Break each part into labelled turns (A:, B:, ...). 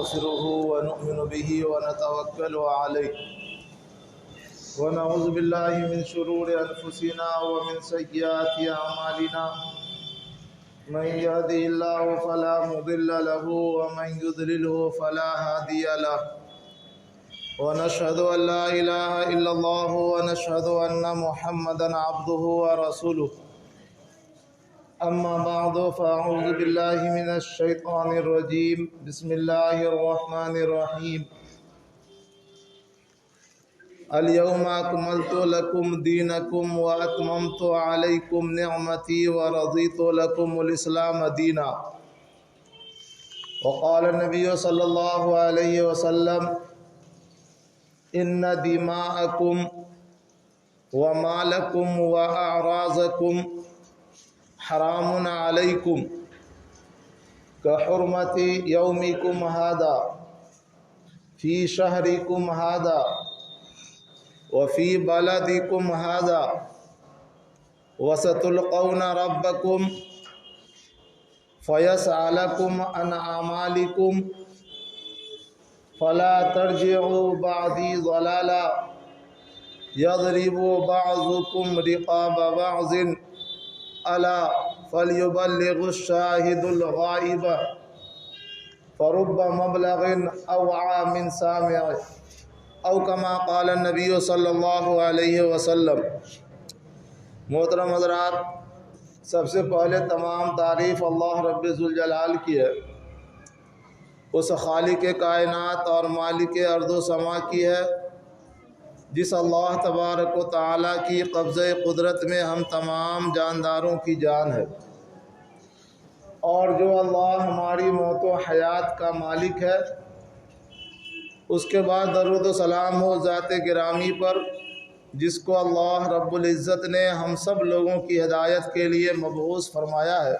A: ونستغفره ونؤمن به ونتوكل عليه ونعوذ بالله من شرور أنفسنا ومن سيئات أعمالنا من يهده الله فلا مضل له ومن يضلله فلا هادي له ونشهد أن لا إله إلا الله ونشهد أن محمدا عبده ورسوله أما بعد فأعوذ بالله من الشيطان الرجيم بسم الله الرحمن الرحيم اليوم أكملت لكم دينكم وأتممت عليكم نعمتي ورضيت لكم الإسلام دينا وقال النبي صلى الله عليه وسلم إن دماءكم ومالكم وأعراضكم حرام عليكم كحرمة يومكم هذا في شهركم هذا وفي بلدكم هذا وستلقون ربكم فيسألكم عن أعمالكم فلا ترجعوا بعدي ضلالا يضرب بعضكم رقاب بعض ألا فليبلغ الشاهد الغائب فرب مبلغ أوعى من سامع او کما قال النبی صلی اللہ علیہ وسلم۔ محترم حضرات، سب سے پہلے تمام تعریف اللہ رب ذوالجلال کی ہے، اس خالق کائنات اور مالک ارض و سما کی ہے جس اللہ تبارک و تعالیٰ کی قبضہ قدرت میں ہم تمام جانداروں کی جان ہے، اور جو اللہ ہماری موت و حیات کا مالک ہے۔ اس کے بعد درود و سلام ہو ذات گرامی پر جس کو اللہ رب العزت نے ہم سب لوگوں کی ہدایت کے لیے مبعوث فرمایا ہے۔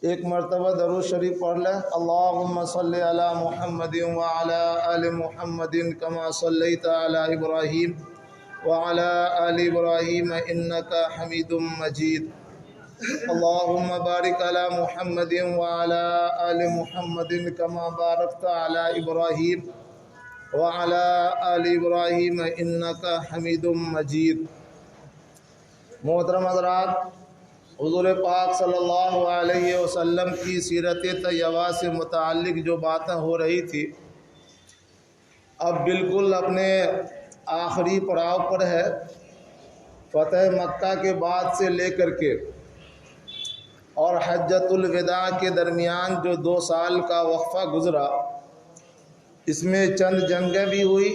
A: ایک مرتبہ درود شریف پڑھ لیں۔ اللہم صلی علی محمد وعلی آل محمد کما صلیت علی ابراہیم وعلی آل ابراہیم انکا حمید مجید۔ اللہم بارک علی محمد وعلی آل محمد کما بارکت علی ابراہیم وعلی آل ابراہیم انکا حمید مجید۔ محترم حضرات، حضور پاک صلی اللہ علیہ وسلم کی سیرت طیبہ سے متعلق جو باتیں ہو رہی تھی، اب بالکل اپنے آخری پڑاؤ پر ہے۔ فتح مکہ کے بعد سے لے کر کے اور حجۃ الوداع کے درمیان جو 2 سال کا وقفہ گزرا، اس میں چند جنگیں بھی ہوئی،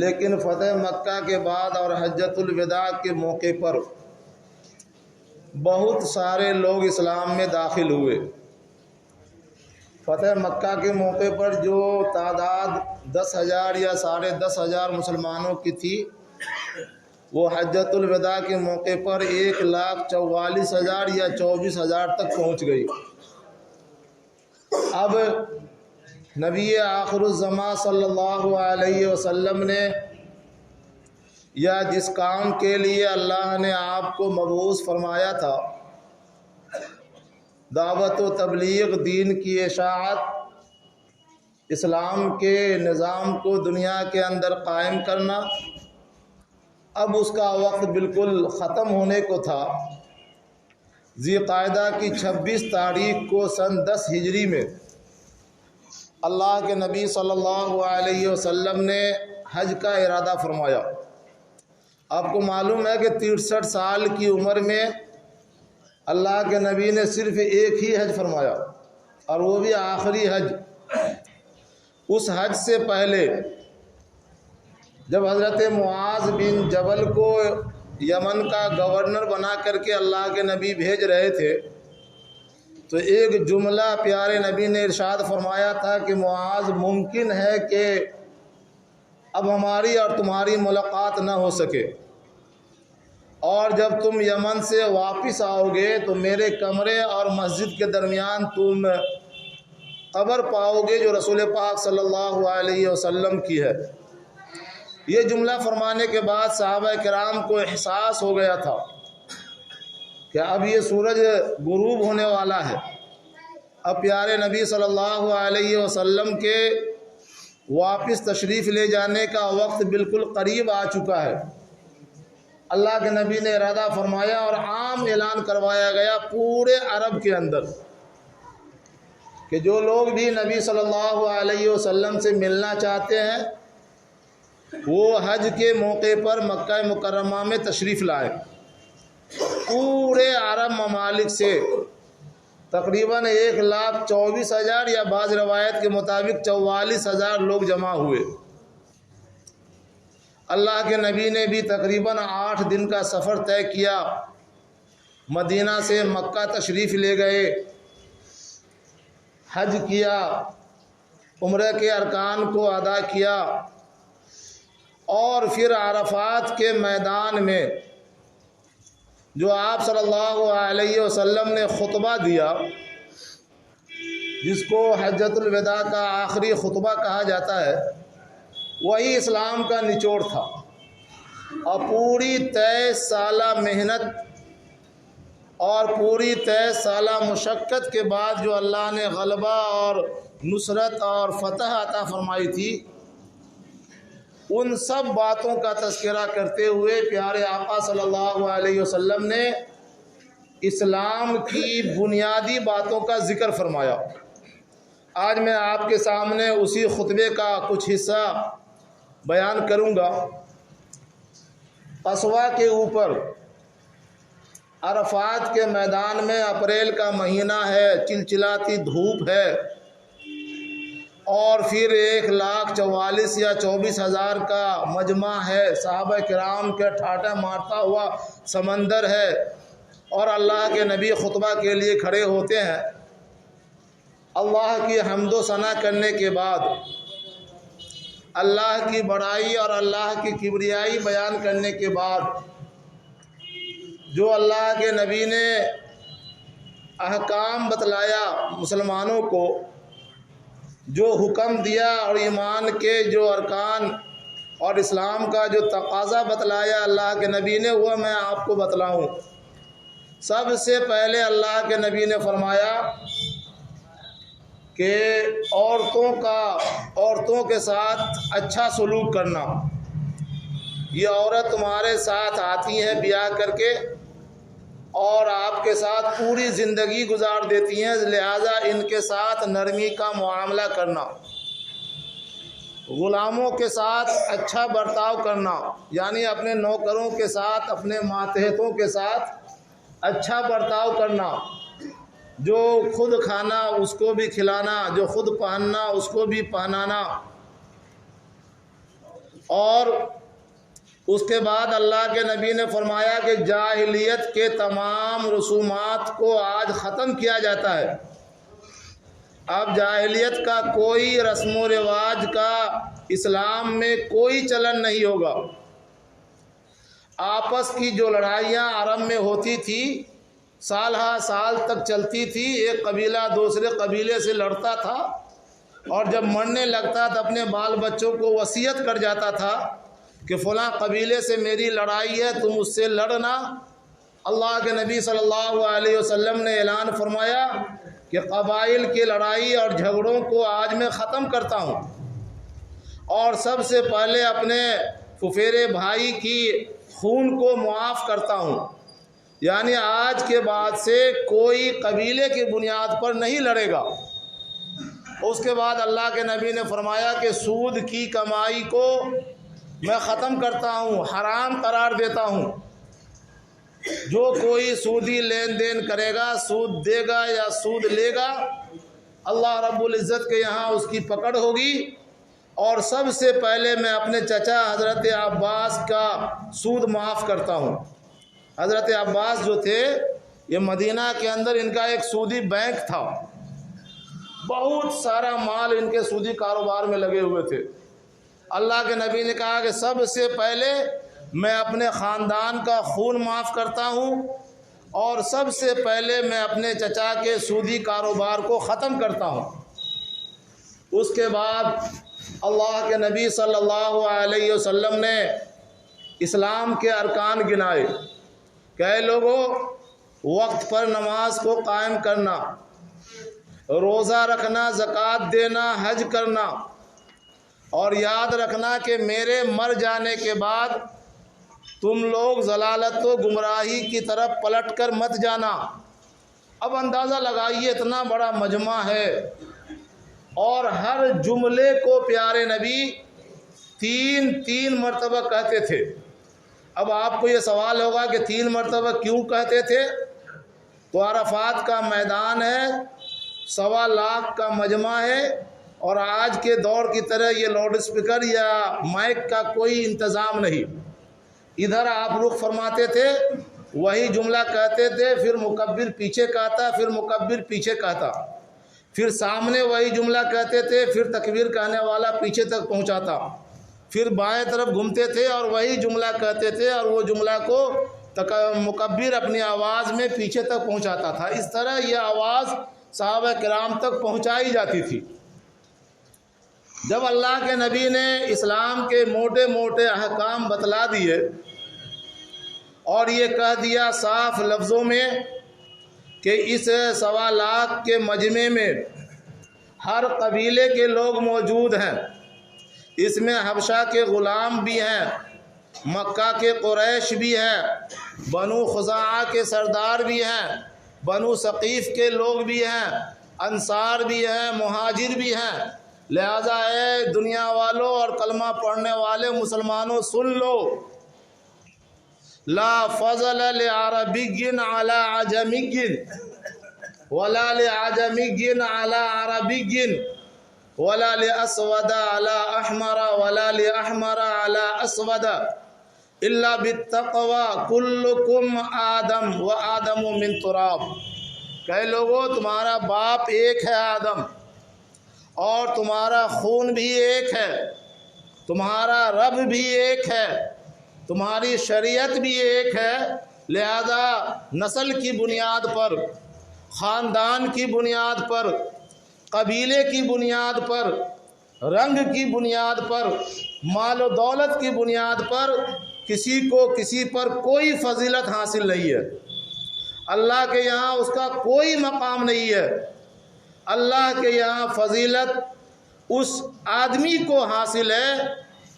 A: لیکن فتح مکہ کے بعد اور حجۃ الوداع کے موقع پر بہت سارے لوگ اسلام میں داخل ہوئے۔ فتح مکہ کے موقع پر جو تعداد 10,000 یا 10,500 مسلمانوں کی تھی، وہ حجۃ الوداع کے موقع پر 1,44,000 یا 24,000 تک پہنچ گئی۔ اب نبی آخر الزماں صلی اللہ علیہ وسلم نے یا جس کام کے لیے اللہ نے آپ کو مبعوث فرمایا تھا، دعوت و تبلیغ، دین کی اشاعت، اسلام کے نظام کو دنیا کے اندر قائم کرنا، اب اس کا وقت بالکل ختم ہونے کو تھا۔ ذی قعدہ کی 26 تاریخ کو سن 10 ہجری میں اللہ کے نبی صلی اللہ علیہ وسلم نے حج کا ارادہ فرمایا۔ آپ کو معلوم ہے کہ 63 سال کی عمر میں اللہ کے نبی نے صرف ایک ہی حج فرمایا، اور وہ بھی آخری حج۔ اس حج سے پہلے جب حضرت معاذ بن جبل کو یمن کا گورنر بنا کر کے اللہ کے نبی بھیج رہے تھے، تو ایک جملہ پیارے نبی نے ارشاد فرمایا تھا کہ معاذ، ممکن ہے کہ اب ہماری اور تمہاری ملاقات نہ ہو سکے، اور جب تم یمن سے واپس آؤ گے تو میرے کمرے اور مسجد کے درمیان تم قبر پاؤ گے جو رسول پاک صلی اللہ علیہ وسلم کی ہے۔ یہ جملہ فرمانے کے بعد صحابہ کرام کو احساس ہو گیا تھا کہ اب یہ سورج غروب ہونے والا ہے، اب پیارے نبی صلی اللہ علیہ وسلم کے واپس تشریف لے جانے کا وقت بالکل قریب آ چکا ہے۔ اللہ کے نبی نے ارادہ فرمایا اور عام اعلان کروایا گیا پورے عرب کے اندر کہ جو لوگ بھی نبی صلی اللہ علیہ وسلم سے ملنا چاہتے ہیں وہ حج کے موقع پر مکہ مکرمہ میں تشریف لائیں۔ پورے عرب ممالک سے تقریباً 1,24,000 یا بعض روایت کے مطابق 44,000 لوگ جمع ہوئے۔ اللہ کے نبی نے بھی تقریباً 8 دن کا سفر طے کیا، مدینہ سے مکہ تشریف لے گئے، حج کیا، عمرہ کے ارکان کو ادا کیا، اور پھر عرفات کے میدان میں جو آپ صلی اللہ علیہ وسلم نے خطبہ دیا، جس کو حجۃ الوداع کا آخری خطبہ کہا جاتا ہے، وہی اسلام کا نچوڑ تھا۔ اور پوری 23 سالہ محنت اور پوری 23 سالہ مشقت کے بعد جو اللہ نے غلبہ اور نصرت اور فتح عطا فرمائی تھی، ان سب باتوں کا تذکرہ کرتے ہوئے پیارے آقا صلی اللہ علیہ وسلم نے اسلام کی بنیادی باتوں کا ذکر فرمایا۔ آج میں آپ کے سامنے اسی خطبے کا کچھ حصہ بیان کروں گا۔ قصوہ کے اوپر عرفات کے میدان میں اپریل کا مہینہ ہے، چلچلاتی دھوپ ہے، اور پھر 1,44,000 یا 24,000 کا مجمع ہے، صحابہ کرام کے ٹھاٹھا مارتا ہوا سمندر ہے، اور اللہ کے نبی خطبہ کے لیے کھڑے ہوتے ہیں۔ اللہ کی حمد و ثنا کرنے کے بعد، اللہ کی بڑائی اور اللہ کی کبریائی بیان کرنے کے بعد، جو اللہ کے نبی نے احکام بتلایا مسلمانوں کو، جو حکم دیا اور ایمان کے جو ارکان اور اسلام کا جو تقاضا بتلایا اللہ کے نبی نے، وہ میں آپ کو بتلاؤں۔ سب سے پہلے اللہ کے نبی نے فرمایا کہ عورتوں کے ساتھ اچھا سلوک کرنا۔ یہ عورت تمہارے ساتھ آتی ہیں بیاہ کر کے اور آپ کے ساتھ پوری زندگی گزار دیتی ہیں، لہذا ان کے ساتھ نرمی کا معاملہ کرنا، غلاموں کے ساتھ اچھا برتاؤ کرنا، یعنی اپنے نوکروں کے ساتھ، اپنے ماتحتوں کے ساتھ اچھا برتاؤ کرنا، جو خود کھانا اس کو بھی کھلانا، جو خود پہننا اس کو بھی پہنانا۔ اور اس کے بعد اللہ کے نبی نے فرمایا کہ جاہلیت کے تمام رسومات کو آج ختم کیا جاتا ہے۔ اب جاہلیت کا کوئی رسم و رواج کا اسلام میں کوئی چلن نہیں ہوگا۔ آپس کی جو لڑائیاں عرب میں ہوتی تھی، سال ہا سال تک چلتی تھی، ایک قبیلہ دوسرے قبیلے سے لڑتا تھا، اور جب مرنے لگتا تو اپنے بال بچوں کو وصیت کر جاتا تھا کہ فلاں قبیلے سے میری لڑائی ہے، تم اس سے لڑنا۔ اللہ کے نبی صلی اللہ علیہ وسلم نے اعلان فرمایا کہ قبائل کی لڑائی اور جھگڑوں کو آج میں ختم کرتا ہوں، اور سب سے پہلے اپنے ففیرے بھائی کی خون کو معاف کرتا ہوں، یعنی آج کے بعد سے کوئی قبیلے کی بنیاد پر نہیں لڑے گا۔ اس کے بعد اللہ کے نبی نے فرمایا کہ سود کی کمائی کو میں ختم کرتا ہوں، حرام قرار دیتا ہوں۔ جو کوئی سودی لین دین کرے گا، سود دے گا یا سود لے گا، اللہ رب العزت کے یہاں اس کی پکڑ ہوگی۔ اور سب سے پہلے میں اپنے چچا حضرت عباس کا سود معاف کرتا ہوں۔ حضرت عباس جو تھے، یہ مدینہ کے اندر ان کا ایک سودی بینک تھا، بہت سارا مال ان کے سودی کاروبار میں لگے ہوئے تھے۔ اللہ کے نبی نے کہا کہ سب سے پہلے میں اپنے خاندان کا خون معاف کرتا ہوں، اور سب سے پہلے میں اپنے چچا کے سودی کاروبار کو ختم کرتا ہوں۔ اس کے بعد اللہ کے نبی صلی اللہ علیہ وسلم نے اسلام کے ارکان گنائے کہ اے لوگو، وقت پر نماز کو قائم کرنا، روزہ رکھنا، زکوٰۃ دینا، حج کرنا، اور یاد رکھنا کہ میرے مر جانے کے بعد تم لوگ ضلالت و گمراہی کی طرف پلٹ کر مت جانا۔ اب اندازہ لگائیے، اتنا بڑا مجمع ہے اور ہر جملے کو پیارے نبی تین مرتبہ کہتے تھے۔ اب آپ کو یہ سوال ہوگا کہ 3 مرتبہ کیوں کہتے تھے؟ تو عرفات کا میدان ہے، 1.25 لاکھ کا مجمع ہے، اور آج کے دور کی طرح یہ لاؤڈ اسپیکر یا مائک کا کوئی انتظام نہیں۔ ادھر آپ رخ فرماتے تھے، وہی جملہ کہتے تھے، پھر مکبر پیچھے کہتا، پھر مکبر پیچھے کہتا، پھر سامنے وہی جملہ کہتے تھے، پھر تکبیر کہنے والا پیچھے تک پہنچاتا، پھر بائیں طرف گھومتے تھے اور وہی جملہ کہتے تھے، اور وہ جملہ کو مکبر اپنی آواز میں پیچھے تک پہنچاتا تھا۔ اس طرح یہ آواز صحابہ کرام تک پہنچائی جاتی تھی۔ جب اللہ کے نبی نے اسلام کے موٹے موٹے احکام بتلا دیے اور یہ کہہ دیا صاف لفظوں میں کہ اس 1.25 لاکھ کے مجمع میں ہر قبیلے کے لوگ موجود ہیں، اس میں حبشہ کے غلام بھی ہیں، مکہ کے قریش بھی ہیں، بنو خزاعہ کے سردار بھی ہیں، بنو ثقیف کے لوگ بھی ہیں، انصار بھی ہیں، مہاجر بھی ہیں۔ لہذا اے دنیا والوں اور کلمہ پڑھنے والے مسلمانوں، سن لو، لا فضل لعربی علی عجمی ولا لعجمی علی عربی ولا لاسود علی احمر ولا لاحمر علی اسود الا بالتقوی کلکم آدم وآدم من تراب۔ کہ لوگو، تمہارا باپ ایک ہے آدم، اور تمہارا خون بھی ایک ہے، تمہارا رب بھی ایک ہے، تمہاری شریعت بھی ایک ہے۔ لہذا نسل کی بنیاد پر، خاندان کی بنیاد پر، قبیلے کی بنیاد پر، رنگ کی بنیاد پر، مال و دولت کی بنیاد پر کسی کو کسی پر کوئی فضیلت حاصل نہیں ہے۔ اللہ کے یہاں اس کا کوئی مقام نہیں ہے۔ اللہ کے یہاں فضیلت اس آدمی کو حاصل ہے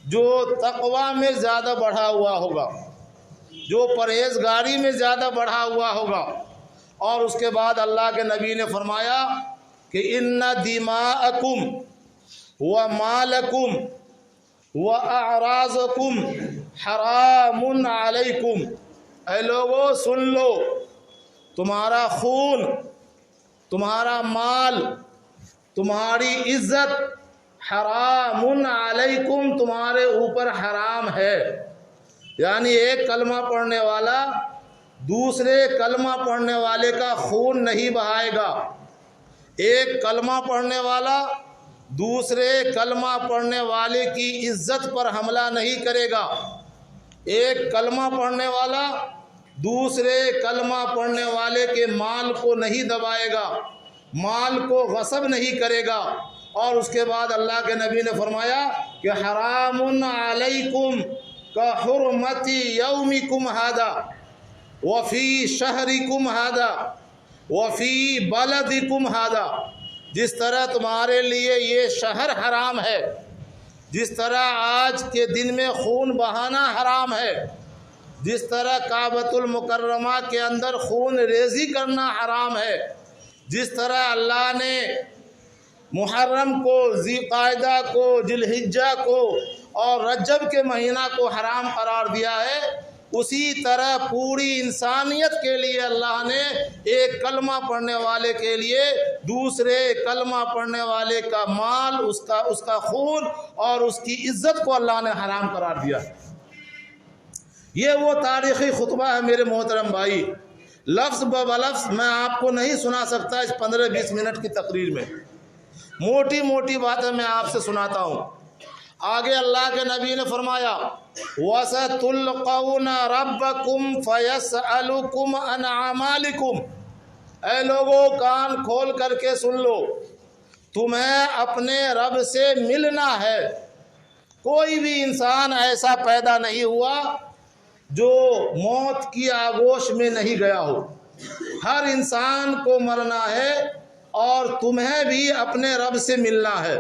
A: جو تقوی میں زیادہ بڑھا ہوا ہوگا، جو پرہیزگاری میں زیادہ بڑھا ہوا ہوگا۔ اور اس کے بعد اللہ کے نبی نے فرمایا کہ ان دماءکم ومالکم واعراضکم حرام علیکم۔ اے لوگو، سن لو، تمہارا خون، تمہارا مال، تمہاری عزت حرام علیکم، تمہارے اوپر حرام ہے۔ یعنی ایک کلمہ پڑھنے والا دوسرے کلمہ پڑھنے والے کا خون نہیں بہائے گا، ایک کلمہ پڑھنے والا دوسرے کلمہ پڑھنے والے کی عزت پر حملہ نہیں کرے گا، ایک کلمہ پڑھنے والا دوسرے کلمہ پڑھنے والے کے مال کو نہیں دبائے گا، مال کو غصب نہیں کرے گا۔ اور اس کے بعد اللہ کے نبی نے فرمایا کہ حرام علیکم کا حرمت یومکم ھذا وفی شہرکم ھذا وفی بلدکم ھذا۔ جس طرح تمہارے لیے یہ شہر حرام ہے، جس طرح آج کے دن میں خون بہانا حرام ہے، جس طرح کعبۃ المکرمہ کے اندر خون ریزی کرنا حرام ہے، جس طرح اللہ نے محرم کو، ذی قعدہ کو، ذی الحجہ کو اور رجب کے مہینہ کو حرام قرار دیا ہے، اسی طرح پوری انسانیت کے لیے اللہ نے ایک کلمہ پڑھنے والے کے لیے دوسرے کلمہ پڑھنے والے کا مال، اس کا خون اور اس کی عزت کو اللہ نے حرام قرار دیا ہے۔ یہ وہ تاریخی خطبہ ہے میرے محترم بھائی، لفظ بلفظ میں آپ کو نہیں سنا سکتا اس 15-20 منٹ کی تقریر میں، موٹی موٹی باتیں میں آپ سے سناتا ہوں۔ آگے اللہ کے نبی نے فرمایا وَسَتُلْقَوْنَ رَبَّكُمْ فَيَسْأَلُكُمْ عَنْ أَعْمَالِكُمْ۔ اے لوگوں، کان کھول کر کے سن لو، تمہیں اپنے رب سے ملنا ہے۔ کوئی بھی انسان ایسا پیدا نہیں ہوا جو موت کی آغوش میں نہیں گیا ہو۔ ہر انسان کو مرنا ہے، اور تمہیں بھی اپنے رب سے ملنا ہے۔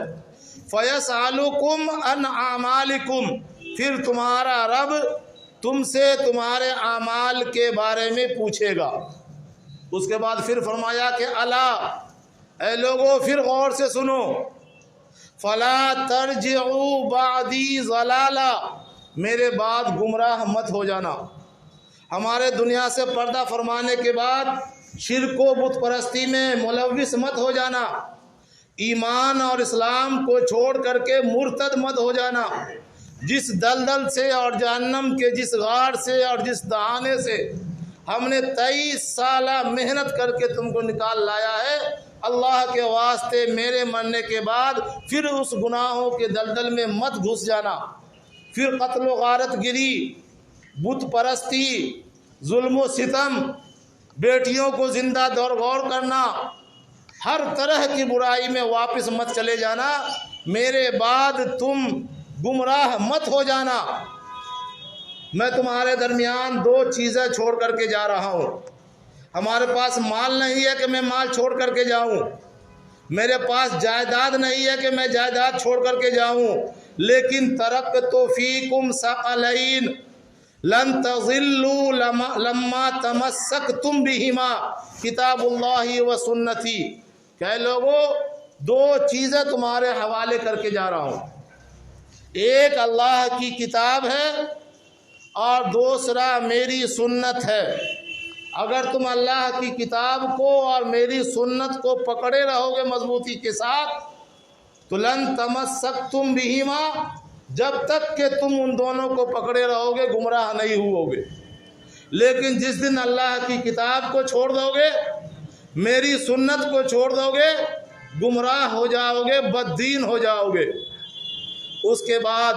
A: فَيَسْأَلُكُمْ عَنْ أَعْمَالِكُمْ، پھر تمہارا رب تم سے تمہارے اعمال کے بارے میں پوچھے گا۔ اس کے بعد پھر فرمایا کہ الا، اے لوگو پھر غور سے سنو، فَلَا تَرْجِعُوا بَعْدِي ضَلَالًا، میرے بعد گمراہ مت ہو جانا۔ ہمارے دنیا سے پردہ فرمانے کے بعد شرک و بت پرستی میں ملوث مت ہو جانا، ایمان اور اسلام کو چھوڑ کر کے مرتد مت ہو جانا۔ جس دلدل سے اور جہنم کے جس غار سے اور جس دہانے سے ہم نے 23 سالہ محنت کر کے تم کو نکال لایا ہے، اللہ کے واسطے میرے مرنے کے بعد پھر اس گناہوں کے دلدل میں مت گھس جانا۔ پھر قتل و غارت گری، بت پرستی، ظلم و ستم، بیٹیوں کو زندہ دورگور کرنا، ہر طرح کی برائی میں واپس مت چلے جانا، میرے بعد تم گمراہ مت ہو جانا۔ میں تمہارے درمیان 2 چیزیں چھوڑ کر کے جا رہا ہوں۔ ہمارے پاس مال نہیں ہے کہ میں مال چھوڑ کر کے جاؤں، میرے پاس جائیداد نہیں ہے کہ میں جائیداد چھوڑ کر کے جاؤں، لیکن ترکت فیکم ثقلین لن تضلوا لما تمسکتم بہما کتاب اللہ و سنتی، کہ لوگو 2 چیزیں تمہارے حوالے کر کے جا رہا ہوں، ایک اللہ کی کتاب ہے اور دوسرا میری سنت ہے۔ اگر تم اللہ کی کتاب کو اور میری سنت کو پکڑے رہو گے مضبوطی کے ساتھ تو لن تمسکتم بہما، جب تک کہ تم ان دونوں کو پکڑے رہو گے گمراہ نہیں ہوگے۔ لیکن جس دن اللہ کی کتاب کو چھوڑ دو گے، میری سنت کو چھوڑ دو گے، گمراہ ہو جاؤ گے، بددین ہو جاؤ گے۔ اس کے بعد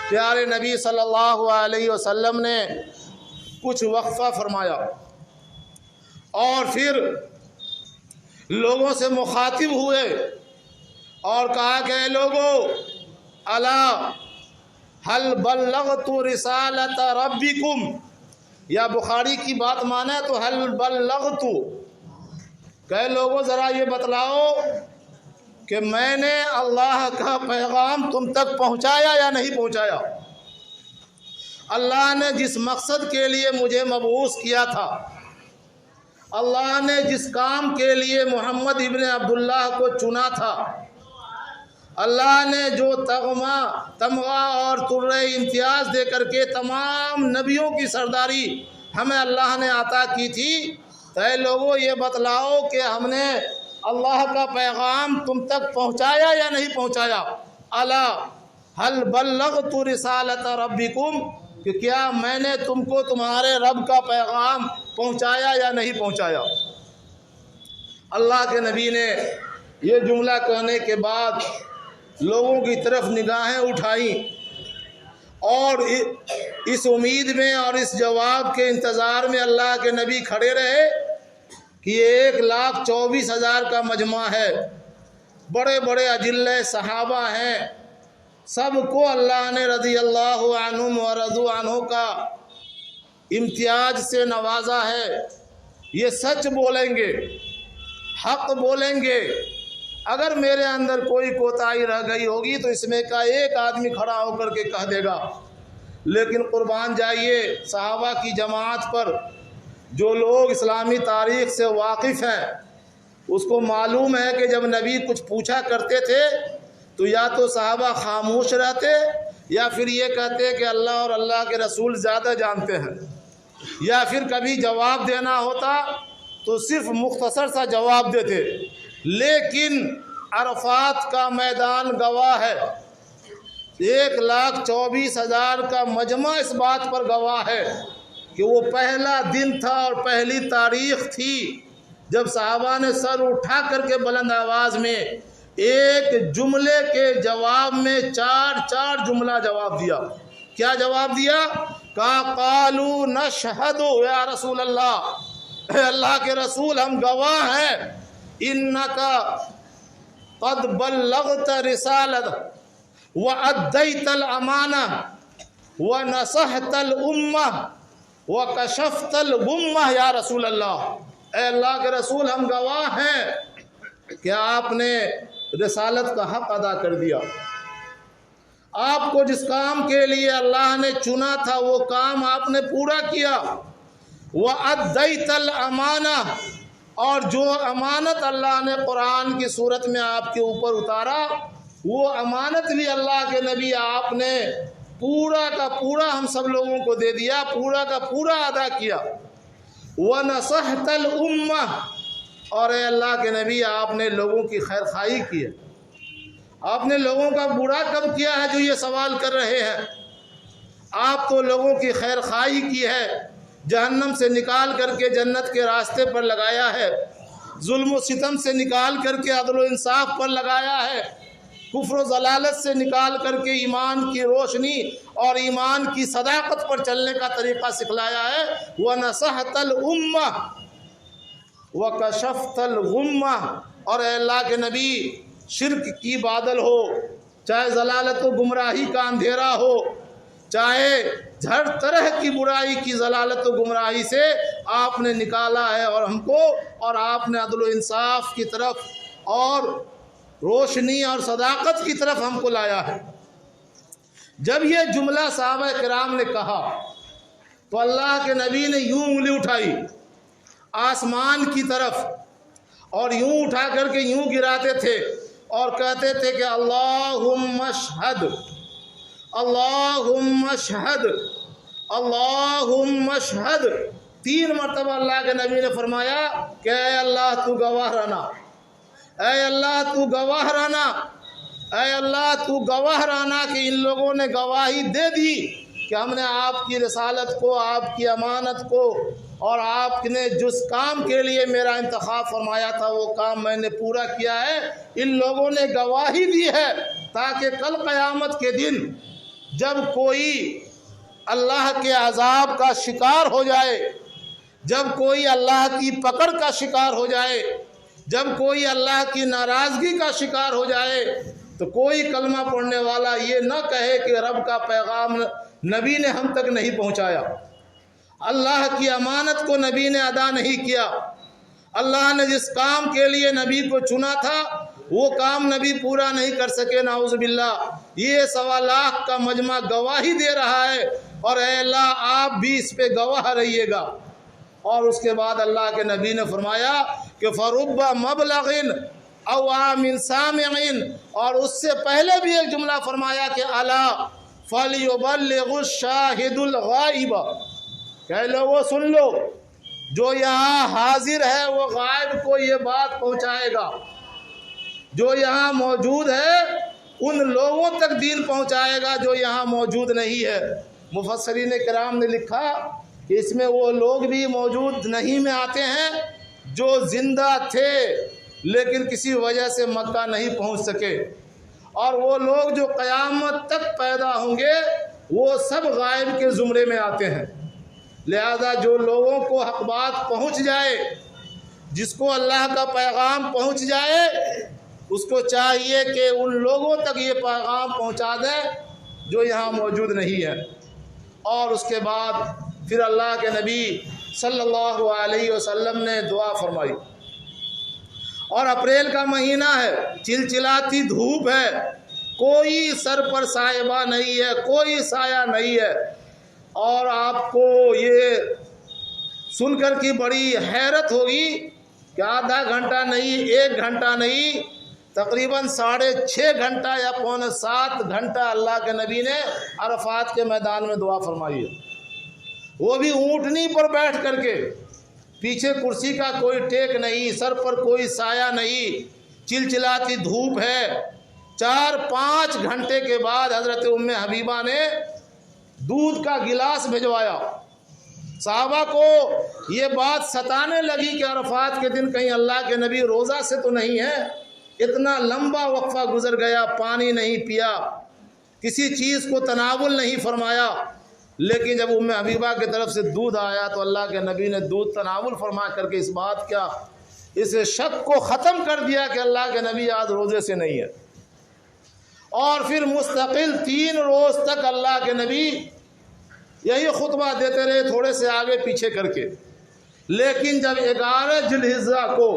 A: پیارے نبی صلی اللہ علیہ وسلم نے کچھ وقفہ فرمایا اور پھر لوگوں سے مخاطب ہوئے اور کہا کہ اے لوگو الا هل بلغت رسالت ربکم، یا بخاری کی بات مانے تو هل بلغت، کہ لوگوں ذرا یہ بتلاؤ کہ میں نے اللہ کا پیغام تم تک پہنچایا یا نہیں پہنچایا۔ اللہ نے جس مقصد کے لیے مجھے مبعوث کیا تھا، اللہ نے جس کام کے لیے محمد ابن عبداللہ کو چنا تھا، اللہ نے جو تمغہ اور ترے امتیاز دے کر کے تمام نبیوں کی سرداری ہمیں اللہ نے عطا کی تھی، تو اے لوگوں یہ بتلاؤ کہ ہم نے اللہ کا پیغام تم تک پہنچایا یا نہیں پہنچایا۔ الا هل بلغت رسالت ربکم، کہ کیا میں نے تم کو تمہارے رب کا پیغام پہنچایا یا نہیں پہنچایا۔ اللہ کے نبی نے یہ جملہ کہنے کے بعد لوگوں کی طرف نگاہیں اٹھائیں اور اس امید میں اور اس جواب کے انتظار میں اللہ کے نبی کھڑے رہے کہ یہ 1,24,000 کا مجمع ہے، بڑے بڑے اجلے صحابہ ہیں، سب کو اللہ نے رضی اللہ عنہم و رضوا عنہ کا امتیاز سے نوازا ہے۔ یہ سچ بولیں گے، حق بولیں گے، اگر میرے اندر کوئی کوتاہی رہ گئی ہوگی تو اس میں کا ایک آدمی کھڑا ہو کر کے کہہ دے گا، لیکن قربان جائیے صحابہ کی جماعت پر، جو لوگ اسلامی تاریخ سے واقف ہیں اس کو معلوم ہے کہ جب نبی کچھ پوچھا کرتے تھے تو یا تو صحابہ خاموش رہتے یا پھر یہ کہتے کہ اللہ اور اللہ کے رسول زیادہ جانتے ہیں، یا پھر کبھی جواب دینا ہوتا تو صرف مختصر سا جواب دیتے۔ لیکن عرفات کا میدان گواہ ہے، 1,24,000 کا مجمع اس بات پر گواہ ہے کہ وہ پہلا دن تھا اور پہلی تاریخ تھی جب صحابہ نے سر اٹھا کر کے بلند آواز میں ایک جملے کے جواب میں 4 جملہ جواب دیا۔ کیا جواب دیا؟ کہا قالوا نشہد یا رسول اللہ، اے اللہ کے رسول ہم گواہ ہیں، انکا قد بلغت رسالت وادیت الامانہ ونصحت الامہ وکشفت الغمہ، یا رسول اللہ، اے اللہ کے رسول ہم گواہ ہیں کہ آپ نے رسالت کا حق ادا کر دیا، آپ کو جس کام کے لیے اللہ نے چنا تھا وہ کام آپ نے پورا کیا، وَأَدَّيْتَ الْأَمَانَةَ، اور جو امانت اللہ نے قرآن کی صورت میں آپ کے اوپر اتارا وہ امانت بھی اللہ کے نبی آپ نے پورا کا پورا ہم سب لوگوں کو دے دیا، پورا کا پورا ادا کیا، وَنَصَحْتَ الْأُمَّةَ، اور اے اللہ کے نبی آپ نے لوگوں کی خیر خواہی کی ہے، آپ نے لوگوں کا برا کب کیا ہے جو یہ سوال کر رہے ہیں؟ آپ تو لوگوں کی خیر خواہی کی ہے، جہنم سے نکال کر کے جنت کے راستے پر لگایا ہے، ظلم و ستم سے نکال کر کے عدل و انصاف پر لگایا ہے، کفر و ضلالت سے نکال کر کے ایمان کی روشنی اور ایمان کی صداقت پر چلنے کا طریقہ سکھلایا ہے، وَنَصَحْتَ الْأُمَّةَ وَكَشَفْتَ الْغُمَّةَ، اور اے اللہ کے نبی شرک کی بادل ہو، چاہے ضلالت و گمراہی کا اندھیرا ہو، چاہے ہر طرح کی برائی کی ضلالت و گمراہی سے آپ نے نکالا ہے اور ہم کو، اور آپ نے عدل و انصاف کی طرف اور روشنی اور صداقت کی طرف ہم کو لایا ہے۔ جب یہ جملہ صحابہ کرام نے کہا تو اللہ کے نبی نے یوں انگلی اٹھائی آسمان کی طرف اور یوں اٹھا کر کے یوں گراتے تھے اور کہتے تھے کہ اللہم اشہد، اللہم اشہد، اللہم اشہد، 3 مرتبہ اللہ کے نبی نے فرمایا کہ اے اللہ تو گواہ رہنا، اے اللہ تو گواہ رہنا، اے اللہ تو گواہ رہنا، کہ ان لوگوں نے گواہی دے دی کہ ہم نے آپ کی رسالت کو، آپ کی امانت کو، اور آپ نے جس کام کے لیے میرا انتخاب فرمایا تھا وہ کام میں نے پورا کیا ہے۔ ان لوگوں نے گواہی دی ہے تاکہ کل قیامت کے دن جب کوئی اللہ کے عذاب کا شکار ہو جائے، جب کوئی اللہ کی پکڑ کا شکار ہو جائے، جب کوئی اللہ کی ناراضگی کا شکار ہو جائے تو کوئی کلمہ پڑھنے والا یہ نہ کہے کہ رب کا پیغام نبی نے ہم تک نہیں پہنچایا، اللہ کی امانت کو نبی نے ادا نہیں کیا، اللہ نے جس کام کے لیے نبی کو چنا تھا وہ کام نبی پورا نہیں کر سکے، نعوذ باللہ۔ یہ 1.25 لاکھ کا مجمع گواہی دے رہا ہے، اور اے اللہ آپ بھی اس پہ گواہ رہیے گا۔ اور اس کے بعد اللہ کے نبی نے فرمایا کہ فَرُبَّ مَبْلَغٍ أَوْ عَامٍ سَامِعٍ، اور اس سے پہلے بھی ایک جملہ فرمایا کہ أَلَا فَلْيُبَلِّغُ الشَّاهِدُ الْغَائِبَ، کہ لوگوں سن لو، جو یہاں حاضر ہے وہ غائب کو یہ بات پہنچائے گا، جو یہاں موجود ہے ان لوگوں تک دین پہنچائے گا جو یہاں موجود نہیں ہے۔ مفسرین کرام نے لکھا کہ اس میں وہ لوگ بھی موجود نہیں میں آتے ہیں جو زندہ تھے لیکن کسی وجہ سے مکہ نہیں پہنچ سکے، اور وہ لوگ جو قیامت تک پیدا ہوں گے وہ سب غائب کے زمرے میں آتے ہیں۔ لہذا جو لوگوں کو حق بات پہنچ جائے، جس کو اللہ کا پیغام پہنچ جائے، اس کو چاہیے کہ ان لوگوں تک یہ پیغام پہنچا دے جو یہاں موجود نہیں ہے۔ اور اس کے بعد پھر اللہ کے نبی صلی اللہ علیہ وسلم نے دعا فرمائی، اور اپریل کا مہینہ ہے، چلچلاتی دھوپ ہے، کوئی سر پر سائبہ نہیں ہے، کوئی سایہ نہیں ہے، اور آپ کو یہ سن کر کی بڑی حیرت ہوگی کہ آدھا گھنٹہ نہیں، 1 گھنٹہ نہیں، تقریباً 6.5 گھنٹہ یا 6.75 گھنٹہ اللہ کے نبی نے عرفات کے میدان میں دعا فرمائی ہے، وہ بھی اونٹنی پر بیٹھ کر کے، پیچھے کرسی کا کوئی ٹیک نہیں، سر پر کوئی سایہ نہیں، چلچلاتی دھوپ ہے۔ 4-5 گھنٹے کے بعد حضرت ام حبیبہ نے دودھ کا گلاس بھجوایا۔ صحابہ کو یہ بات ستانے لگی کہ عرفات کے دن کہیں اللہ کے نبی روزہ سے تو نہیں ہے، اتنا لمبا وقفہ گزر گیا، پانی نہیں پیا، کسی چیز کو تناول نہیں فرمایا، لیکن جب ام حبیبہ کی طرف سے دودھ آیا تو اللہ کے نبی نے دودھ تناول فرما کر کے اس بات کا، اس شک کو ختم کر دیا کہ اللہ کے نبی آج روزے سے نہیں ہے۔ اور پھر مستقل 3 روز تک اللہ کے نبی یہی خطبہ دیتے رہے، تھوڑے سے آگے پیچھے کر کے، لیکن جب 11 ذی الحجہ کو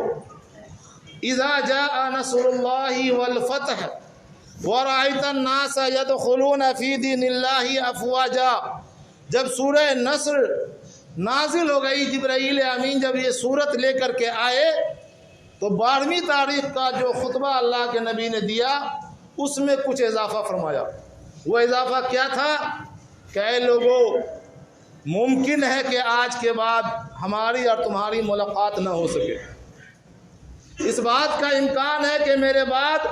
A: اذا جاء نصر اللہ والفتح ورأیت الناس يدخلون فی دین اللہ افواجا، جب سورہ نصر نازل ہو گئی، جبرائیل امین جب یہ صورت لے کر کے آئے تو 12ویں تاریخ کا جو خطبہ اللہ کے نبی نے دیا اس میں کچھ اضافہ فرمایا۔ وہ اضافہ کیا تھا کہ اے لوگو، ممکن ہے کہ آج کے بعد ہماری اور تمہاری ملاقات نہ ہو سکے، اس بات کا امکان ہے کہ میرے بعد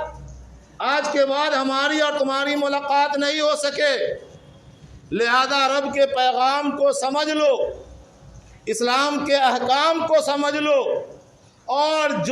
A: آج کے بعد ہماری اور تمہاری ملاقات نہیں ہو سکے، لہذا رب کے پیغام کو سمجھ لو، اسلام کے احکام کو سمجھ لو، اور جو